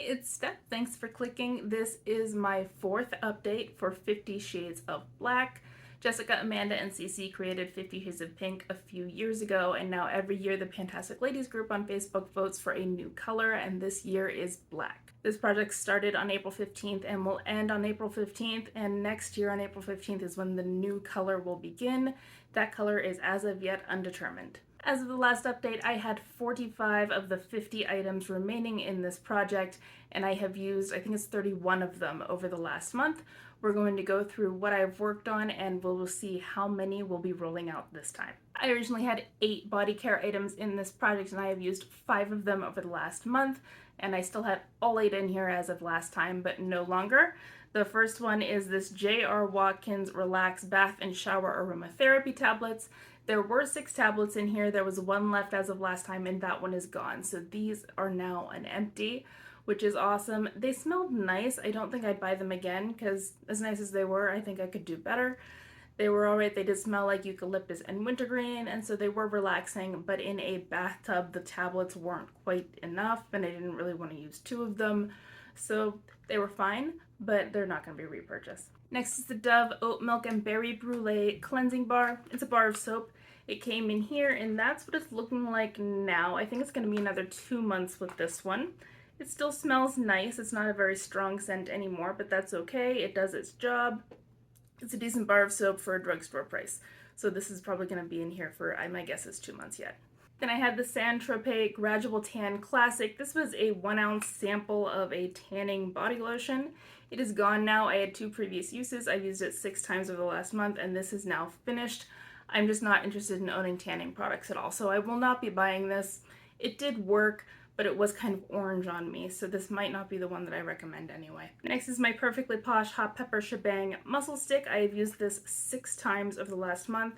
it's Steph. Thanks for clicking. This is my fourth update for 50 Shades of Black. Jessica, Amanda, and Cece created 50 Shades of Pink a few years ago, and now every year the Pantastic Ladies group on Facebook votes for a new color, and this year is black. This project started on April 15th and will end on April 15th, and next year on April 15th is when the new color will begin. That color is as of yet undetermined. As of the last update, I had 45 of the 50 items remaining in this project, and I have used, I think it's 31 of them over the last month. We're going to go through what I've worked on, and we'll see how many will be rolling out this time. I originally had 8 body care items in this project, and I have used 5 of them over the last month, and I still had all 8 in here as of last time, but no longer. The first one is this J.R. Watkins Relax Bath and Shower Aromatherapy tablets. There were 6 tablets in here. There was 1 left as of last time, and that one is gone. So these are now an empty, which is awesome. They smelled nice. I don't think I'd buy them again because as nice as they were, I think I could do better. They were alright. They did smell like eucalyptus and wintergreen, and so they were relaxing, but in a bathtub, the tablets weren't quite enough, and I didn't really want to use 2 of them. So they were fine, but they're not going to be repurchased. Next is the Dove Oat Milk and Berry Brulee Cleansing Bar. It's a bar of soap. It came in here, and that's what it's looking like now. I think it's going to be another 2 months with this one. It still smells nice. It's not a very strong scent anymore, but that's okay. It does its job. It's a decent bar of soap for a drugstore price. So this is probably going to be in here for, my guess is 2 months yet. Then I had the San Tropez Gradual Tan Classic. This was a 1-ounce sample of a tanning body lotion. It is gone now. I had 2 previous uses. I've used it 6 times over the last month, and this is now finished. I'm just not interested in owning tanning products at all, so I will not be buying this. It did work, but it was kind of orange on me, so this might not be the one that I recommend anyway. Next is my Perfectly Posh Hot Pepper Shebang Muscle Stick. I have used this 6 times over the last month.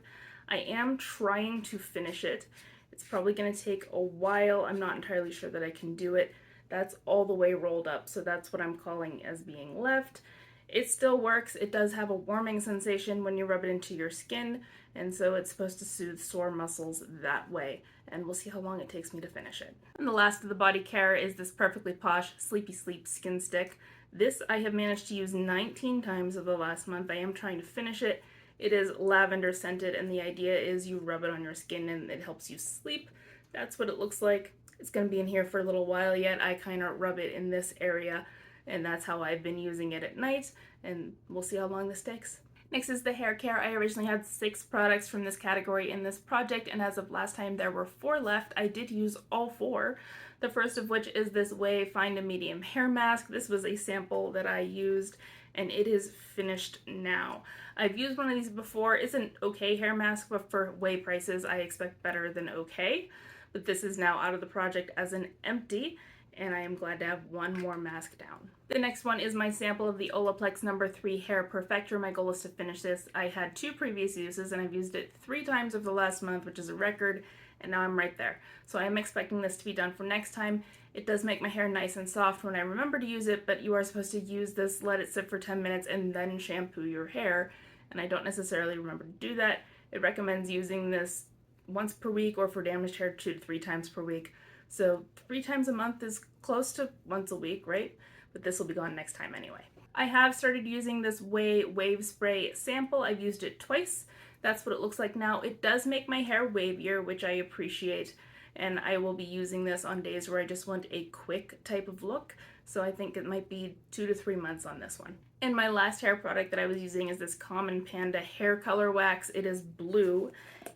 I am trying to finish it. It's probably going to take a while. I'm not entirely sure that I can do it. That's all the way rolled up, so that's what I'm calling as being left. It still works. It does have a warming sensation when you rub it into your skin, and so it's supposed to soothe sore muscles that way, and we'll see how long it takes me to finish it. And the last of the body care is this Perfectly Posh Sleepy Sleep Skin Stick. This I have managed to use 19 times over the last month. I am trying to finish it. It is lavender scented, and the idea is you rub it on your skin and it helps you sleep. That's what it looks like. It's going to be in here for a little while yet. I kind of rub it in this area, and that's how I've been using it at night, and we'll see how long this takes. Next is the hair care. I originally had 6 products from this category in this project, and as of last time there were 4 left. I did use all 4. The first of which is this Way Find a Medium hair mask. This was a sample that I used, and it is finished now. I've used one of these before. It's an okay hair mask, but for Way prices I expect better than okay. But this is now out of the project as an empty, and I am glad to have 1 more mask down. The next one is my sample of the Olaplex No. 3 Hair Perfector. My goal is to finish this. I had 2 previous uses, and I've used it 3 times over the last month, which is a record, and now I'm right there. So I am expecting this to be done for next time. It does make my hair nice and soft when I remember to use it, but you are supposed to use this, let it sit for 10 minutes, and then shampoo your hair, and I don't necessarily remember to do that. It recommends using this once per week, or for damaged hair 2 to 3 times per week. So 3 times a month is close to once a week, right? But this will be gone next time anyway. I have started using this Way Wave Spray sample. I've used it twice. That's what it looks like now. It does make my hair wavier, which I appreciate, and I will be using this on days where I just want a quick type of look. So I think it might be 2 to 3 months on this one. And my last hair product that I was using is this Common Panda hair color wax. It is blue,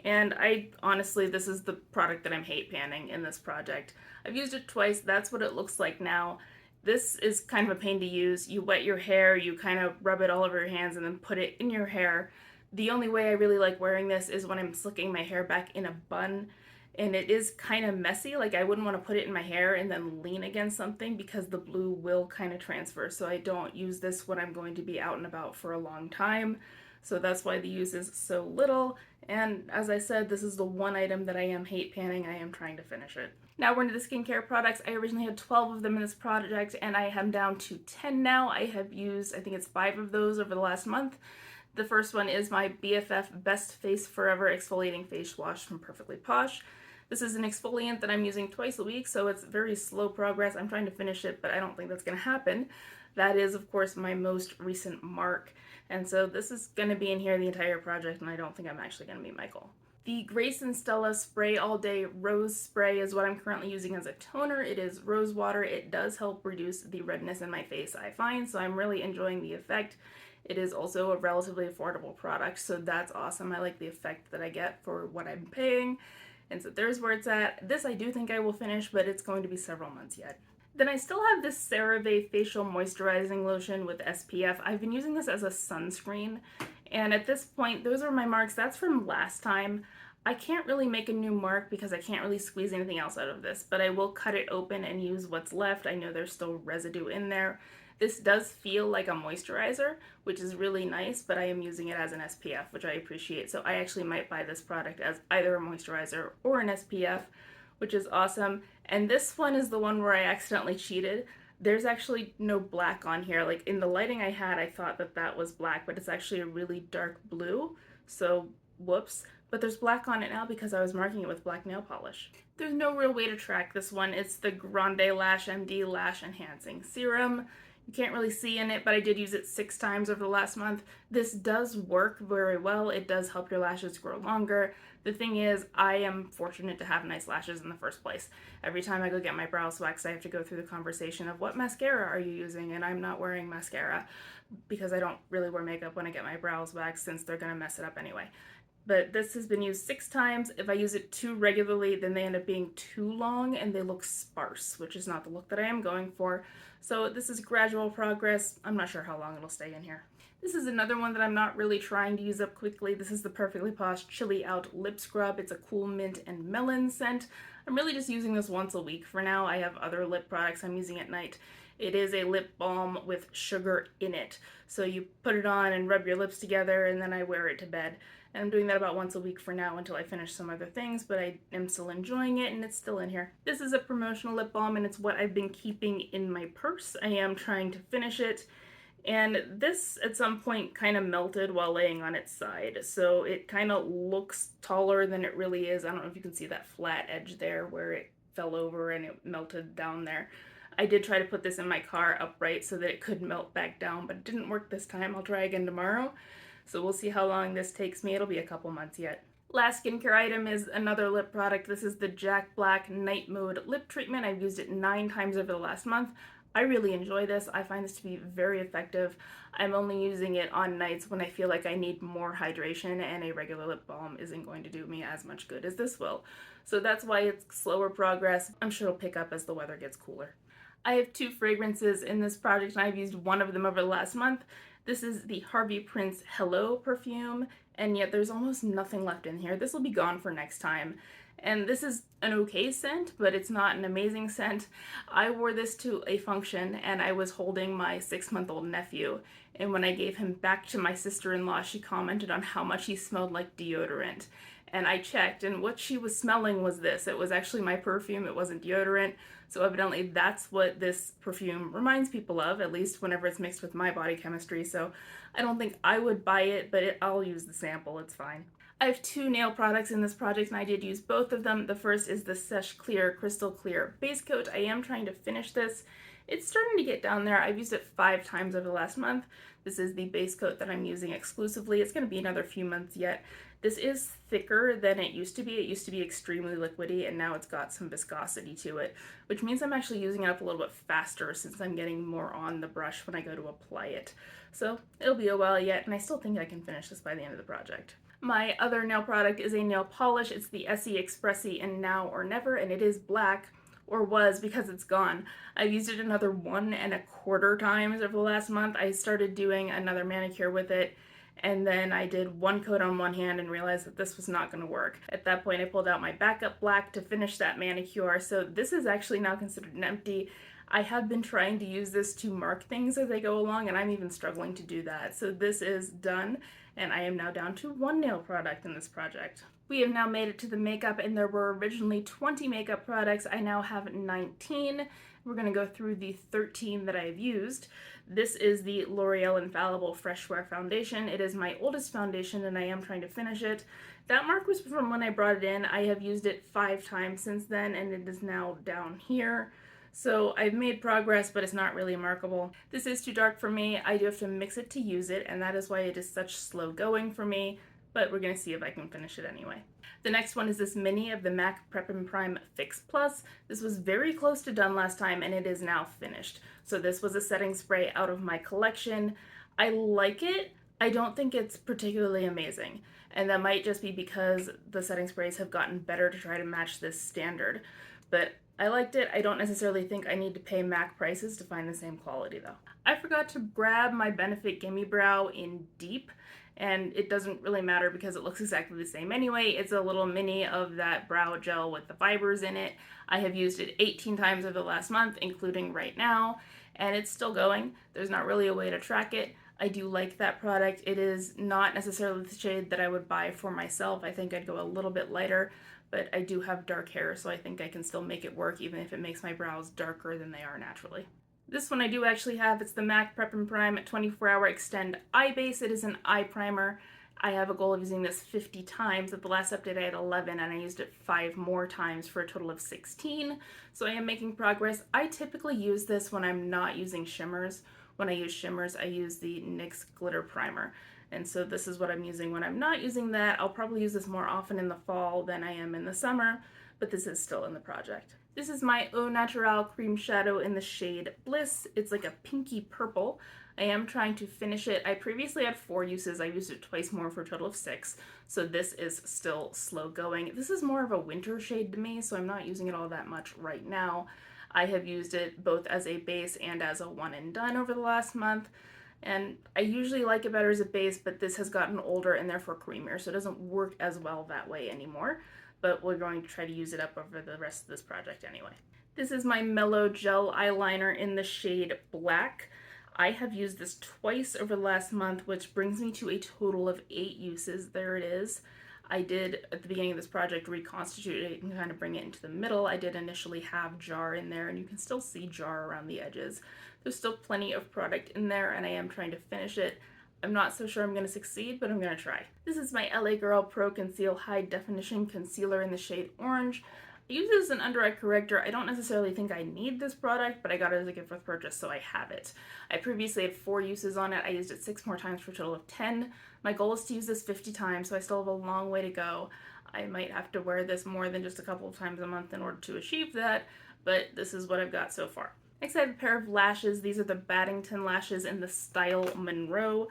and honestly, this is the product that I'm hate panning in this project. I've used it twice. That's what it looks like now. This is kind of a pain to use. You wet your hair, you kind of rub it all over your hands, and then put it in your hair. The only way I really like wearing this is when I'm slicking my hair back in a bun, and it is kind of messy. Like, I wouldn't want to put it in my hair and then lean against something because the blue will kind of transfer. So I don't use this when I'm going to be out and about for a long time. So that's why the use is so little. And as I said, this is the one item that I am hate panning. I am trying to finish it. Now we're into the skincare products. I originally had 12 of them in this project, and I am down to 10 now. I have used, I think it's 5 of those over the last month. The first one is my BFF Best Face Forever Exfoliating Face Wash from Perfectly Posh. This is an exfoliant that I'm using twice a week, so it's very slow progress. I'm trying to finish it, but I don't think that's going to happen. That is, of course, my most recent mark, and so this is going to be in here the entire project, and I don't think I'm actually going to be Michael. The Grace and Stella Spray All Day Rose Spray is what I'm currently using as a toner. It is rose water. It does help reduce the redness in my face, I find, so I'm really enjoying the effect. It is also a relatively affordable product, so that's awesome. I like the effect that I get for what I'm paying, and so there's where it's at. This I do think I will finish, but it's going to be several months yet. Then I still have this CeraVe Facial Moisturizing Lotion with SPF. I've been using this as a sunscreen, and at this point, those are my marks. That's from last time. I can't really make a new mark because I can't really squeeze anything else out of this, but I will cut it open and use what's left. I know there's still residue in there. This does feel like a moisturizer, which is really nice, but I am using it as an SPF, which I appreciate. So I actually might buy this product as either a moisturizer or an SPF, which is awesome. And this one is the one where I accidentally cheated. There's actually no black on here. Like in the lighting I had, I thought that that was black, but it's actually a really dark blue. So whoops. But there's black on it now because I was marking it with black nail polish. There's no real way to track this one. It's the Grande Lash MD Lash Enhancing Serum. You can't really see in it, but I did use it 6 times over the last month. This does work very well. It does help your lashes grow longer. The thing is, I am fortunate to have nice lashes in the first place. Every time I go get my brows waxed, I have to go through the conversation of what mascara are you using, and I'm not wearing mascara because I don't really wear makeup when I get my brows waxed since they're gonna mess it up anyway. But this has been used 6 times. If I use it too regularly, then they end up being too long and they look sparse, which is not the look that I am going for. So this is gradual progress. I'm not sure how long it'll stay in here. This is another one that I'm not really trying to use up quickly. This is the Perfectly Posh Chilly Out Lip Scrub. It's a cool mint and melon scent. I'm really just using this once a week for now. I have other lip products I'm using at night. It is a lip balm with sugar in it. So you put it on and rub your lips together, and then I wear it to bed. And I'm doing that about once a week for now until I finish some other things, but I am still enjoying it and it's still in here. This is a promotional lip balm and it's what I've been keeping in my purse. I am trying to finish it. And this at some point kind of melted while laying on its side. So it kind of looks taller than it really is. I don't know if you can see that flat edge there where it fell over and it melted down there. I did try to put this in my car upright so that it could melt back down, but it didn't work this time. I'll try again tomorrow. So we'll see how long this takes me. It'll be a couple months yet. Last skincare item is another lip product. This is the Jack Black Night Mode Lip Treatment. I've used it 9 times over the last month. I really enjoy this. I find this to be very effective. I'm only using it on nights when I feel like I need more hydration and a regular lip balm isn't going to do me as much good as this will. So that's why it's slower progress. I'm sure it'll pick up as the weather gets cooler. I have 2 fragrances in this project and I've used one of them over the last month. This is the Harvey Prince Hello perfume, and yet there's almost nothing left in here. This will be gone for next time. And this is an okay scent, but it's not an amazing scent. I wore this to a function and I was holding my 6-month-old nephew. And when I gave him back to my sister-in-law, she commented on how much he smelled like deodorant. And I checked, and what she was smelling was this. It was actually my perfume, it wasn't deodorant. So evidently that's what this perfume reminds people of, at least whenever it's mixed with my body chemistry. So I don't think I would buy it, but I'll use the sample, it's fine. I have 2 nail products in this project and I did use both of them. The first is the Seche Clear Crystal Clear Base Coat. I am trying to finish this. It's starting to get down there. I've used it 5 times over the last month. This is the base coat that I'm using exclusively. It's going to be another few months yet. This is thicker than it used to be. It used to be extremely liquidy and now it's got some viscosity to it, which means I'm actually using it up a little bit faster since I'm getting more on the brush when I go to apply it. So it'll be a while yet and I still think I can finish this by the end of the project. My other nail product is a nail polish. It's the Essie Expressi in Now or Never, and it is black, or was because it's gone. I've used it another 1.25 times over the last month. I started doing another manicure with it, and then I did 1 coat on one hand and realized that this was not going to work. At that point, I pulled out my backup black to finish that manicure, so this is actually now considered an empty. I have been trying to use this to mark things as I go along, and I'm even struggling to do that. So this is done, and I am now down to 1 nail product in this project. We have now made it to the makeup, and there were originally 20 makeup products. I now have 19. We're going to go through the 13 that I've used. This is the L'Oreal Infallible Fresh Wear Foundation. It is my oldest foundation, and I am trying to finish it. That mark was from when I brought it in. I have used it 5 times since then, and it is now down here. So I've made progress, but it's not really remarkable. This is too dark for me. I do have to mix it to use it, and that is why it is such slow going for me, but we're going to see if I can finish it anyway. The next one is this mini of the MAC Prep and Prime Fix Plus. This was very close to done last time, and it is now finished. So this was a setting spray out of my collection. I like it. I don't think it's particularly amazing, and that might just be because the setting sprays have gotten better to try to match this standard. But I liked it. I don't necessarily think I need to pay MAC prices to find the same quality though. I forgot to grab my Benefit Gimme Brow in Deep, and it doesn't really matter because it looks exactly the same anyway. It's a little mini of that brow gel with the fibers in it. I have used it 18 times over the last month, including right now, and it's still going. There's not really a way to track it. I do like that product. It is not necessarily the shade that I would buy for myself. I think I'd go a little bit lighter, but I do have dark hair, so I think I can still make it work even if it makes my brows darker than they are naturally. This one I do actually have. It's the MAC Prep and Prime 24-Hour Extend Eye Base. It is an eye primer. I have a goal of using this 50 times. At the last update I had 11, and I used it 5 more times for a total of 16. So I am making progress. I typically use this when I'm not using shimmers. When I use shimmers, I use the NYX Glitter Primer. And so this is what I'm using when I'm not using that. I'll probably use this more often in the fall than I am in the summer, but this is still in the project. This is my Au Naturel Cream Shadow in the shade Bliss. It's like a pinky purple. I am trying to finish it. I previously had 4 uses. I used it twice more for a total of 6, so this is still slow going. This is more of a winter shade to me, so I'm not using it all that much right now. I have used it both as a base and as a one and done over the last month, and I usually like it better as a base, but this has gotten older and therefore creamier, so it doesn't work as well that way anymore, but we're going to try to use it up over the rest of this project anyway. This is my Mellow Gel Eyeliner in the shade Black. I have used this twice over the last month, which brings me to a total of 8 uses. There it is. I did, at the beginning of this project, reconstitute it and kind of bring it into the middle. I did initially have jar in there, and you can still see jar around the edges. There's still plenty of product in there, and I am trying to finish it. I'm not so sure I'm going to succeed, but I'm going to try. This is my LA Girl Pro Conceal High Definition Concealer in the shade Orange. I use this as an under eye corrector. I don't necessarily think I need this product, but I got it as a gift with purchase, so I have it. I previously had 4 uses on it. I used it 6 more times for a total of 10. My goal is to use this 50 times, so I still have a long way to go. I might have to wear this more than just a couple of times a month in order to achieve that, but this is what I've got so far. Next I have a pair of lashes. These are the Baddington lashes in the style Monroe,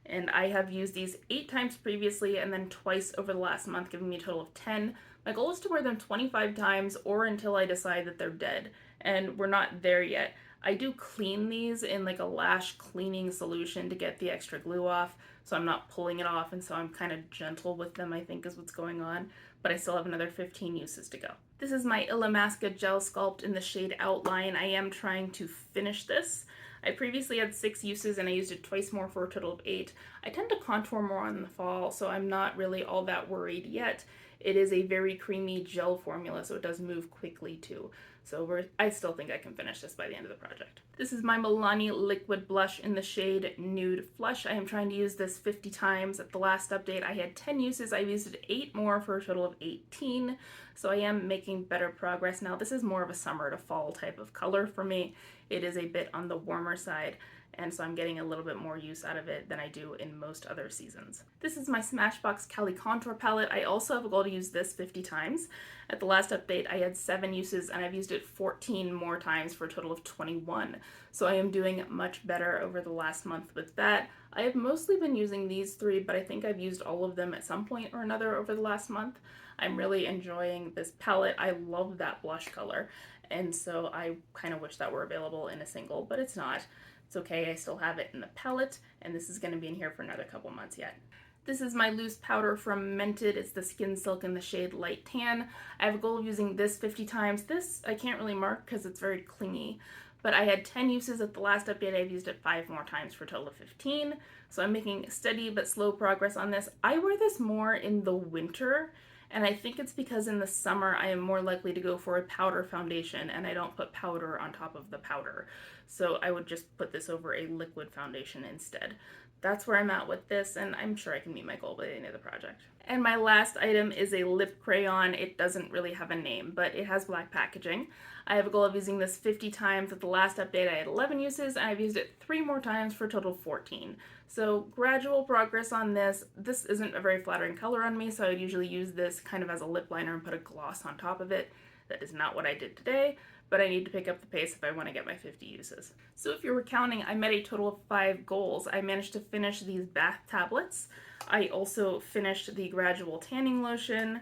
and I have used these 8 times previously and then twice over the last month, giving me a total of 10. My goal is to wear them 25 times or until I decide that they're dead, and we're not there yet. I do clean these in like a lash cleaning solution to get the extra glue off, so I'm not pulling it off, and so I'm kind of gentle with them, I think is what's going on, but I still have another 15 uses to go. This is my Illamasqua Gel Sculpt in the shade Outline. I am trying to finish this. I previously had 6 uses and I used it twice more for a total of 8. I tend to contour more in the fall, so I'm not really all that worried yet. It is a very creamy gel formula, so it does move quickly too. So I still think I can finish this by the end of the project. This is my Milani Liquid Blush in the shade Nude Flush. I am trying to use this 50 times. At the last update, I had 10 uses. I used it 8 more for a total of 18. So I am making better progress now. This is more of a summer to fall type of color for me. It is a bit on the warmer side, and so I'm getting a little bit more use out of it than I do in most other seasons. This is my Smashbox Cali Contour Palette. I also have a goal to use this 50 times. At the last update, I had 7 uses, and I've used it 14 more times for a total of 21. So I am doing much better over the last month with that. I have mostly been using these 3, but I think I've used all of them at some point or another over the last month. I'm really enjoying this palette. I love that blush color, and so I kind of wish that were available in a single, but it's not. It's okay, I still have it in the palette, and this is going to be in here for another couple months yet. This is my loose powder from Mented. It's the Skin Silk in the shade Light Tan. I have a goal of using this 50 times. This I can't really mark because it's very clingy, but I had 10 uses at the last update. I've used it 5 more times for a total of 15, so I'm making steady but slow progress on this. I wear this more in the winter, And I think it's because in the summer I am more likely to go for a powder foundation and I don't put powder on top of the powder. So I would just put this over a liquid foundation instead. That's where I'm at with this, and I'm sure I can meet my goal by the end of the project. And my last item is a lip crayon. It doesn't really have a name, but it has black packaging. I have a goal of using this 50 times. At the last update I had 11 uses, and I've used it 3 more times for a total of 14. So gradual progress on this. This isn't a very flattering color on me, so I would usually use this kind of as a lip liner and put a gloss on top of it. That is not what I did today, but I need to pick up the pace if I want to get my 50 uses. So if you were counting, I met a total of 5 goals. I managed to finish these bath tablets. I also finished the gradual tanning lotion.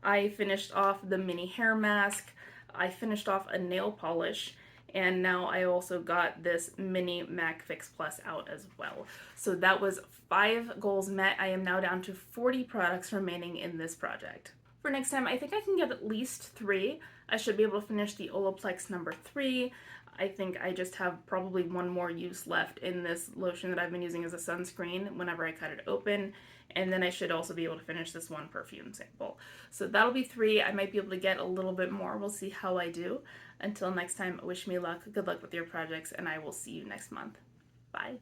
I finished off the mini hair mask. I finished off a nail polish. And now I also got this mini MAC Fix Plus out as well. So that was 5 goals met. I am now down to 40 products remaining in this project. For next time, I think I can get at least 3. I should be able to finish the Olaplex number 3. I think I just have probably 1 more use left in this lotion that I've been using as a sunscreen whenever I cut it open. And then I should also be able to finish this 1 perfume sample. So that'll be 3. I might be able to get a little bit more. We'll see how I do. Until next time, wish me luck. Good luck with your projects, and I will see you next month. Bye.